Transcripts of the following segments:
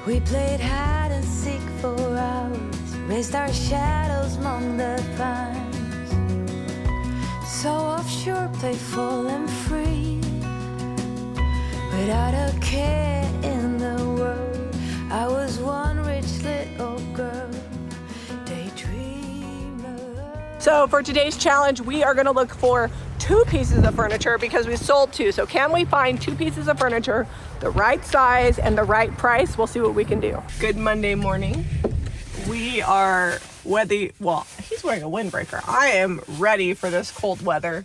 We played hide and seek for hours, raised our shadows among the pines. So offshore, playful and free, without a care in the world. I was one rich little girl, daydreamer. So for today's challenge, we are gonna look for 2 pieces of furniture because we sold 2. So can we find 2 pieces of furniture, the right size and the right price? We'll see what we can do. Good Monday morning. We are well, he's wearing a windbreaker. I am ready for this cold weather.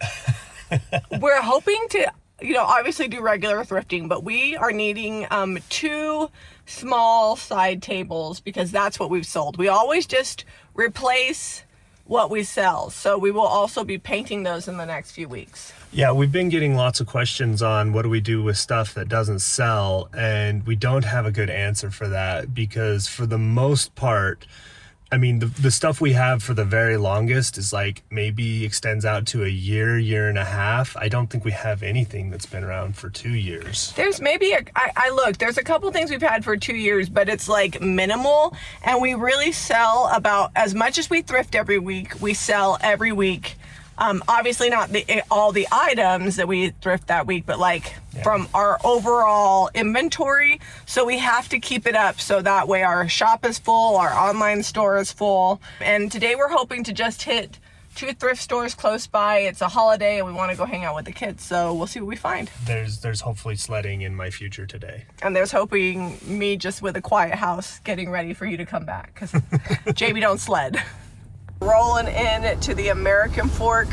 We're hoping to, obviously do regular thrifting, but we are needing 2 small side tables because that's what we've sold. We always just replace what we sell. So we will also be painting those in the next few weeks. Yeah, we've been getting lots of questions on what do we do with stuff that doesn't sell, and we don't have a good answer for that because for the most part, I mean, the stuff we have for the very longest is like maybe extends out to a year and a half. I don't think we have anything that's been around for 2 years. There's maybe I looked, there's a couple things we've had for 2 years, but it's like minimal. And we really sell about as much as we thrift every week, we sell every week. Obviously not all the items that we thrift that week, but from our overall inventory. So we have to keep it up so that way our shop is full, our online store is full. And today we're hoping to just hit 2 thrift stores close by. It's a holiday and we want to go hang out with the kids. So we'll see what we find. There's hopefully sledding in my future today. And there's hoping me just with a quiet house getting ready for you to come back because Jami don't sled. Rolling in to the American Fork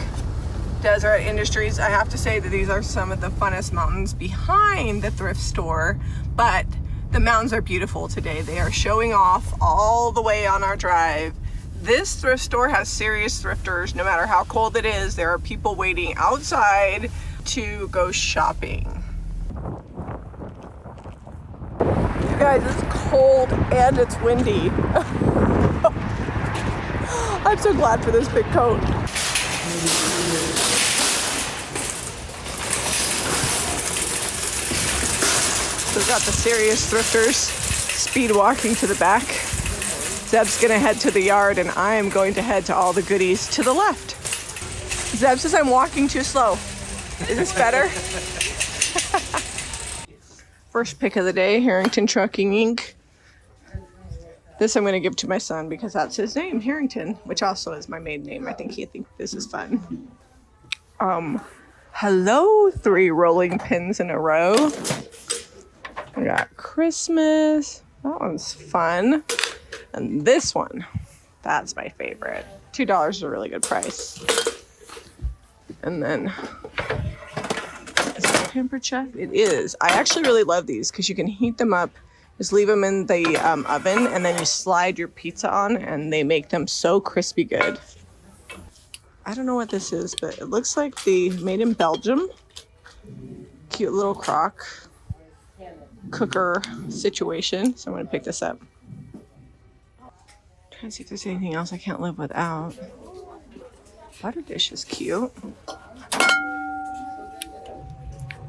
Desert Industries. I have to say that these are some of the funnest mountains behind the thrift store, but the mountains are beautiful today. They are showing off all the way on our drive. This thrift store has serious thrifters. No matter how cold it is, there are people waiting outside to go shopping. You guys, it's cold and it's windy. I'm so glad for this big coat. So we've got the serious thrifters speed walking to the back. Zeb's gonna head to the yard and I am going to head to all the goodies to the left. Zeb says I'm walking too slow. Is this better? First pick of the day, Harrington Trucking Inc. This I'm going to give to my son because that's his name, Harrington, which also is my maiden name. I think he thinks this is fun. Hello, 3 rolling pins in a row. We got Christmas. That one's fun. And this one, that's my favorite. $2 is a really good price. And then, is it a pampered chef? It is. I actually really love these because you can heat them up. Just leave them in the oven and then you slide your pizza on and they make them so crispy good. I don't know what this is, but it looks like the made in Belgium. Cute little crock cooker situation. So I'm going to pick this up. Trying to see if there's anything else I can't live without. Butter dish is cute.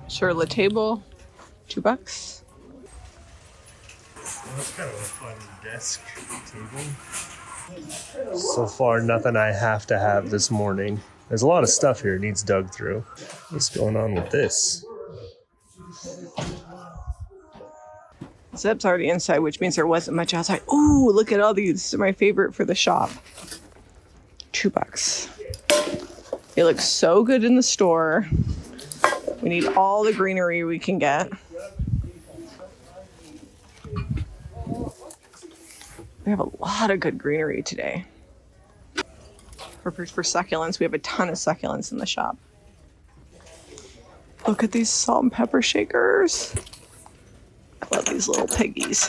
Charlotte table, $2. That's kind of a fun desk table. So far, nothing I have to have this morning. There's a lot of stuff here it needs dug through. What's going on with this? Zeb's already inside, which means there wasn't much outside. Oh, look at all these. These are my favorite for the shop. $2. They look so good in the store. We need all the greenery we can get. We have a lot of good greenery today. For succulents, we have a ton of succulents in the shop. Look at these salt and pepper shakers. I love these little piggies.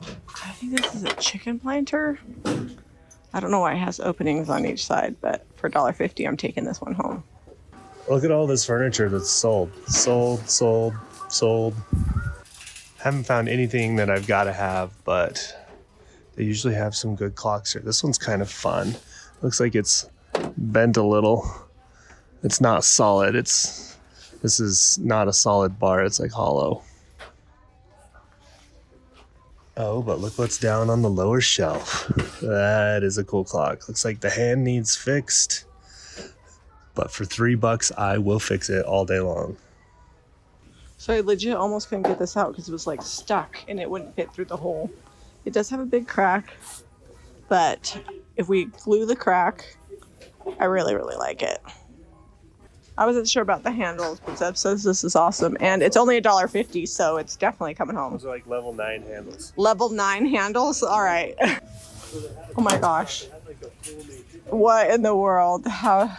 I think this is a chicken planter. I don't know why it has openings on each side, but for $1.50, I'm taking this one home. Look at all this furniture that's sold. Sold. Haven't found anything that I've got to have, but they usually have some good clocks here. This one's kind of fun. Looks like it's bent a little. It's not solid. This is not a solid bar. It's like hollow. Oh, but look what's down on the lower shelf. That is a cool clock. Looks like the hand needs fixed. But for $3, I will fix it all day long. So I legit almost couldn't get this out because it was like stuck and it wouldn't fit through the hole. It does have a big crack, but if we glue the crack, I really, really like it. I wasn't sure about the handles, but Zeb says this is awesome. And it's only $1.50, so it's definitely coming home. Those are like level 9 handles. Level 9 handles? All right. Oh my gosh. What in the world? How?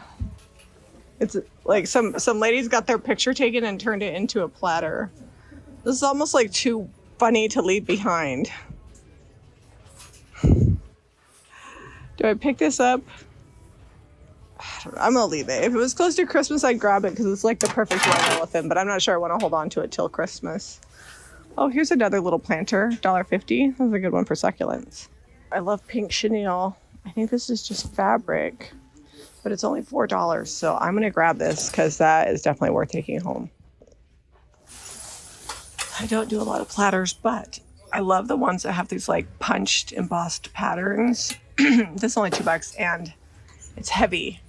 It's like some ladies got their picture taken and turned it into a platter. This is almost like too funny to leave behind. Do I pick this up? I'm gonna leave it. If it was close to Christmas, I'd grab it because it's like the perfect white elephant, but I'm not sure I want to hold on to it till Christmas. Oh, here's another little planter, $1.50. That's a good one for succulents. I love pink chenille. I think this is just fabric, but it's only $4, so I'm gonna grab this because that is definitely worth taking home. I don't do a lot of platters, but I love the ones that have these like punched, embossed patterns. This is only $2 and it's heavy.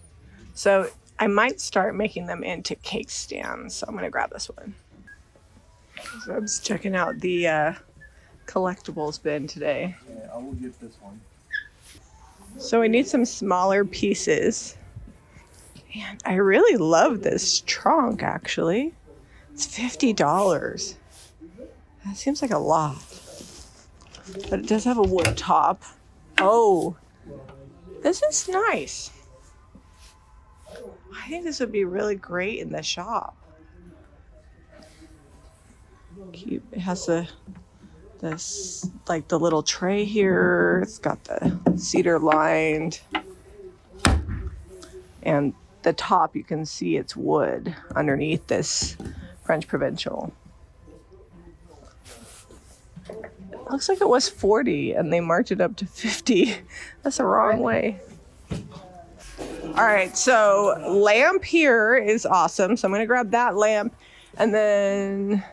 So I might start making them into cake stands. So I'm gonna grab this one. So I'm just checking out the collectibles bin today. Yeah, I will get this one. So we need some smaller pieces. And I really love this trunk actually. It's $50. That seems like a lot. But it does have a wood top. Oh, this is nice. I think this would be really great in the shop. Cute. It has this like the little tray here. It's got the cedar lined, and the top you can see it's wood underneath this French Provincial. It looks like it was 40 and they marked it up to 50. That's the wrong way. All right, so lamp here is awesome. So I'm gonna grab that lamp. And then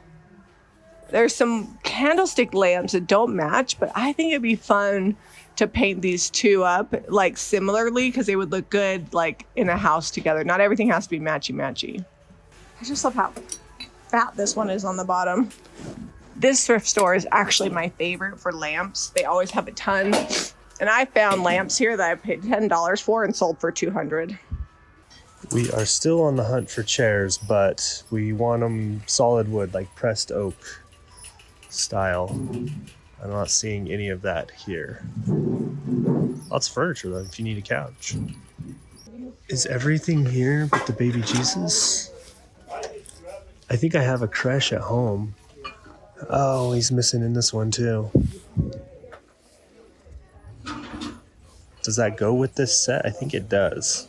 there's some candlestick lamps that don't match, but I think it'd be fun to paint these two up like similarly because they would look good like in a house together. Not everything has to be matchy-matchy. I just love how fat this one is on the bottom. This thrift store is actually my favorite for lamps. They always have a ton. And I found lamps here that I paid $10 for and sold for $200. We are still on the hunt for chairs, but we want them solid wood, like pressed oak style. I'm not seeing any of that here. Lots of furniture though, if you need a couch. Is everything here but the baby Jesus? I think I have a creche at home. Oh, he's missing in this one too. Does that go with this set? I think it does.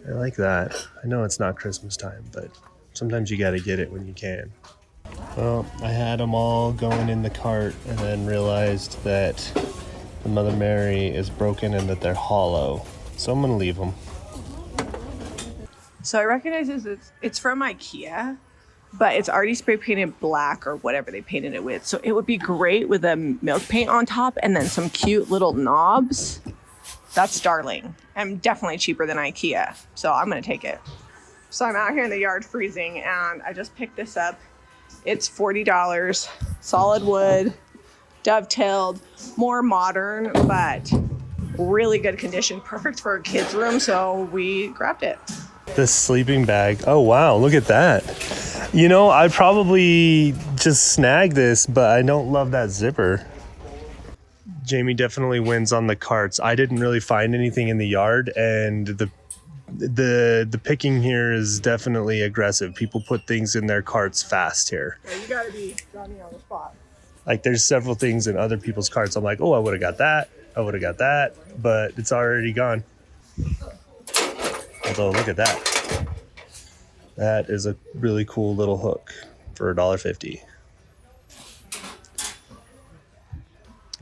I like that. I know it's not Christmas time, but sometimes you gotta get it when you can. Well, I had them all going in the cart and then realized that the Mother Mary is broken and that they're hollow. So I'm gonna leave them. So I recognize it's from IKEA, but it's already spray painted black or whatever they painted it with. So it would be great with a milk paint on top and then some cute little knobs. That's darling. And definitely cheaper than IKEA. So I'm gonna take it. So I'm out here in the yard freezing and I just picked this up. It's $40, solid wood, dovetailed, more modern, but really good condition. Perfect for a kid's room, so we grabbed it. This sleeping bag. Oh, wow. Look at that. You know, I'd probably just snag this, but I don't love that zipper. Jami definitely wins on the carts. I didn't really find anything in the yard, and the picking here is definitely aggressive. People put things in their carts fast here. Yeah, you gotta be Johnny on the spot. Like there's several things in other people's carts. I'm like, oh, I would have got that. I would have got that, but it's already gone. Although, look at that. That is a really cool little hook for $1.50.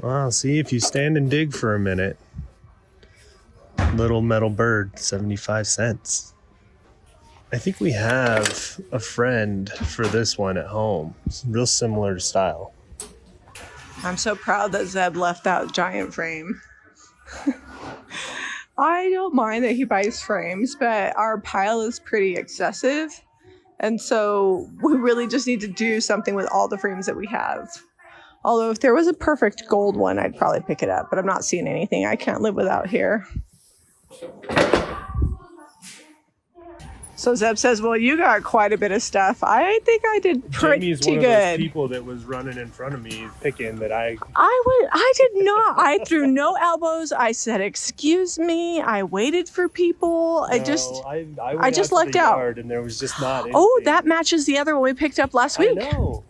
Well, see, if you stand and dig for a minute, little metal bird, 75 cents. I think we have a friend for this one at home. It's real similar style. I'm so proud that Zeb left that giant frame. I don't mind that he buys frames, but our pile is pretty excessive. And so we really just need to do something with all the frames that we have. Although if there was a perfect gold one, I'd probably pick it up, but I'm not seeing anything I can't live without here. So Zeb says, well, you got quite a bit of stuff. I think I did pretty Jamie's one good. of those people that was running in front of me picking that I did not. I threw no elbows. I said, excuse me. I waited for people. I just lucked out. And there was just not anything. Oh, that matches the other one we picked up last week. I know.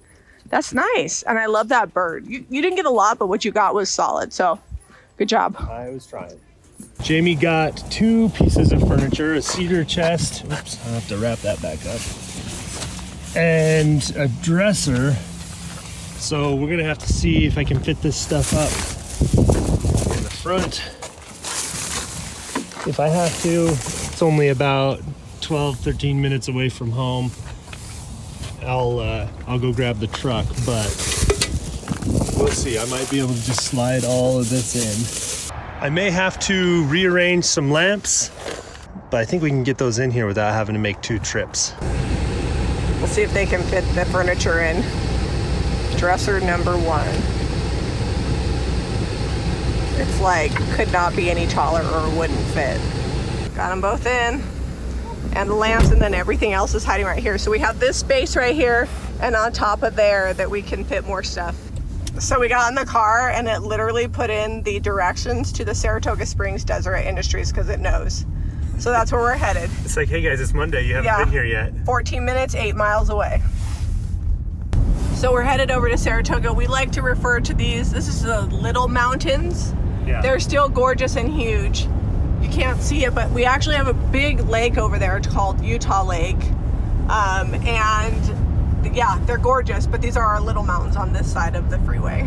That's nice. And I love that bird. You didn't get a lot, but what you got was solid. So good job. I was trying. Jamie got 2 pieces of furniture, a cedar chest. Oops, I'll have to wrap that back up. And a dresser. So we're gonna have to see if I can fit this stuff up in the front. If I have to, it's only about 12, 13 minutes away from home. I'll go grab the truck, but we'll see. I might be able to just slide all of this in. I may have to rearrange some lamps, but I think we can get those in here without having to make 2 trips. We'll see if they can fit the furniture in. Dresser number 1. It's like, could not be any taller or wouldn't fit. Got them both in. And the lamps, and then everything else is hiding right here. So we have this space right here, and on top of there that we can fit more stuff. So we got in the car and it literally put in the directions to the Saratoga Springs Deseret Industries because it knows. So that's where we're headed. It's like, hey guys, it's Monday. You haven't been here yet. 14 minutes, 8 miles away. So we're headed over to Saratoga. We like to refer to these, this is the Little Mountains. Yeah. They're still gorgeous and huge. You can't see it, but we actually have a big lake over there. It's called Utah Lake. And yeah, they're gorgeous, but these are our little mountains on this side of the freeway.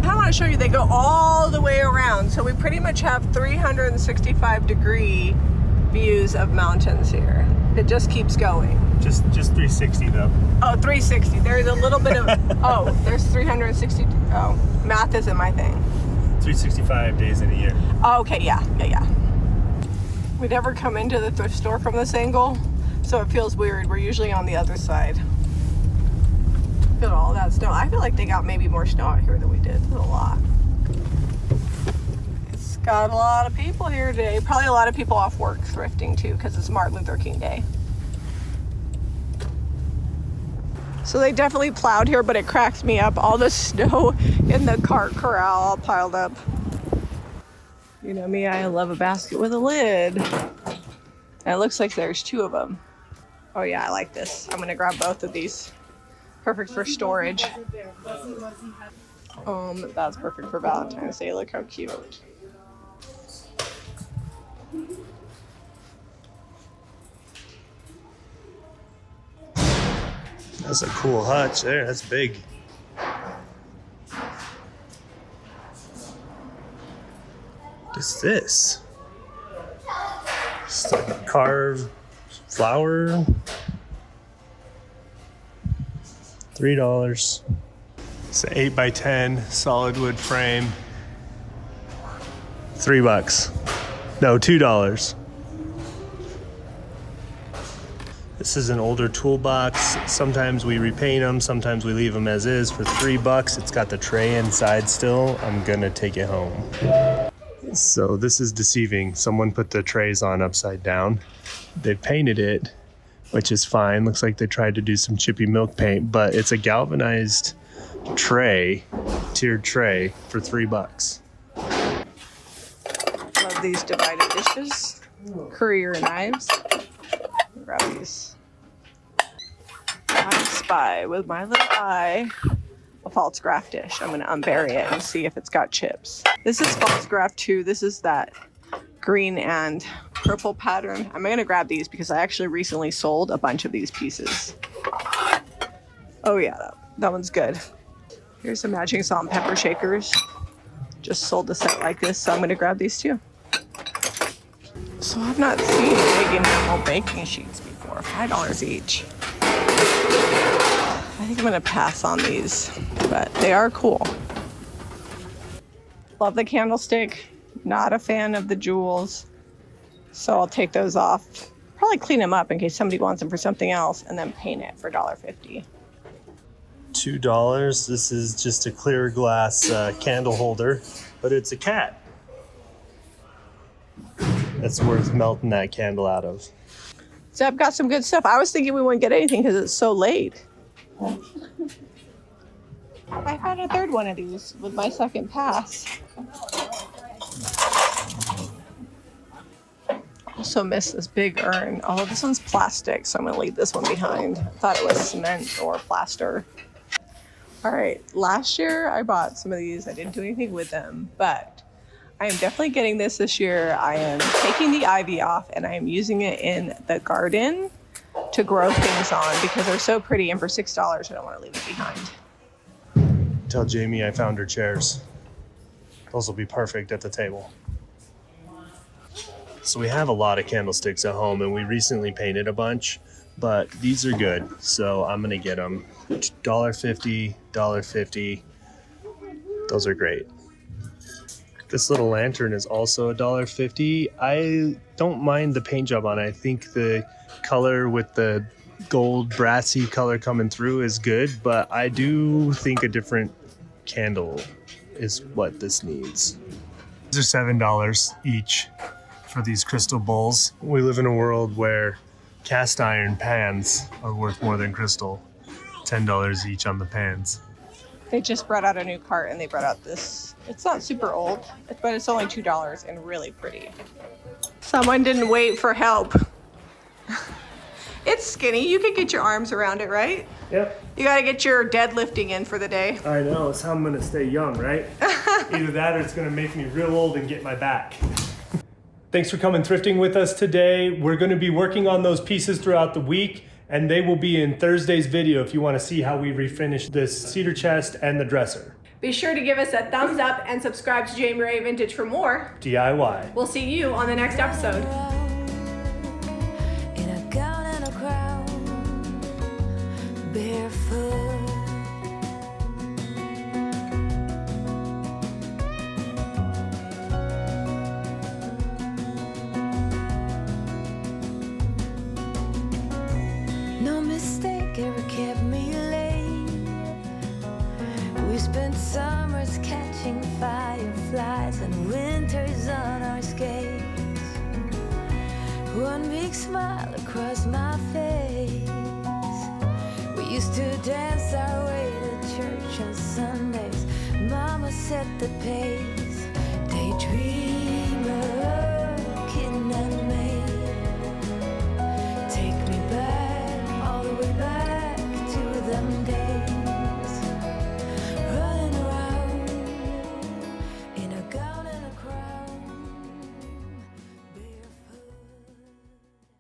I want to show you, they go all the way around. So we pretty much have 365-degree views of mountains here. It just keeps going. Just 360 though. Oh, 360. There's a little bit of, oh, there's 360. Oh, math isn't my thing. 365 days in a year. Oh, okay, yeah. We never come into the thrift store from this angle, so it feels weird. We're usually on the other side. Look at all that snow. I feel like they got maybe more snow out here than we did. It's a lot. It's got a lot of people here today. Probably a lot of people off work thrifting too, because it's Martin Luther King Day. So they definitely plowed here, but it cracks me up. All the snow in the cart corral all piled up. You know me, I love a basket with a lid. And it looks like there's 2 of them. Oh yeah, I like this. I'm gonna grab both of these. Perfect for storage. That's perfect for Valentine's Day. Look how cute. That's a cool hutch there. That's big. What's this? Just like a carved flower. $3. It's an 8x10 solid wood frame. $3. No, $2. This is an older toolbox. Sometimes we repaint them, sometimes we leave them as is for $3. It's got the tray inside still. I'm gonna take it home. So this is deceiving. Someone put the trays on upside down. They painted it, which is fine. Looks like they tried to do some chippy milk paint, but it's a galvanized tray, tiered tray for $3. Love these divided dishes. Courier knives. Grab these. I spy with my little eye a false graph dish. I'm going to unbury it and see if it's got chips. This is false graph too. This is that green and purple pattern. I'm going to grab these because I actually recently sold a bunch of these pieces. Oh yeah, that one's good. Here's some matching salt and pepper shakers. Just sold a set like this, so I'm going to grab these too. So I've not seen big enamel baking sheets before. $5 each. I think I'm gonna pass on these, but they are cool. Love the candlestick. Not a fan of the jewels. So I'll take those off. Probably clean them up in case somebody wants them for something else and then paint it for $1.50. $2. This is just a clear glass candle holder, but it's a cat. That's worth melting that candle out of. So I've got some good stuff. I was thinking we wouldn't get anything because it's so late. I had a third one of these with my second pass. Also miss this big urn. Oh, this one's plastic, so I'm gonna leave this one behind. I thought it was cement or plaster. All right, last year I bought some of these. I didn't do anything with them, but I am definitely getting this year. I am taking the ivy off and I am using it in the garden to grow things on because they're so pretty, and for $6, I don't want to leave it behind. Tell Jami I found her chairs. Those will be perfect at the table. So we have a lot of candlesticks at home, and we recently painted a bunch, but these are good, so I'm gonna get them. $1.50, $1.50. Those are great. This little lantern is also $1.50. I don't mind the paint job on it. I think the color with the gold brassy color coming through is good, but I do think a different candle is what this needs. These are $7 each for these crystal bowls. We live in a world where cast iron pans are worth more than crystal. $10 each on the pans. They just brought out a new cart and they brought out this. It's not super old, but it's only $2 and really pretty. Someone didn't wait for help. It's skinny. You can get your arms around it, right? Yep. You got to get your deadlifting in for the day. I know. It's how I'm going to stay young, right? Either that or it's going to make me real old and get my back. Thanks for coming thrifting with us today. We're going to be working on those pieces throughout the week, and they will be in Thursday's video if you want to see how we refinish this cedar chest and the dresser. Be sure to give us a thumbs up and subscribe to Jami Ray Vintage for more DIY. We'll see you on the next episode. In a gown and a crown, barefoot. No mistake ever kept me late. We spent summers catching fireflies and winters on our skates. One big smile across my face. We used to dance our way to church on Sundays. Mama set the pace. Daydream.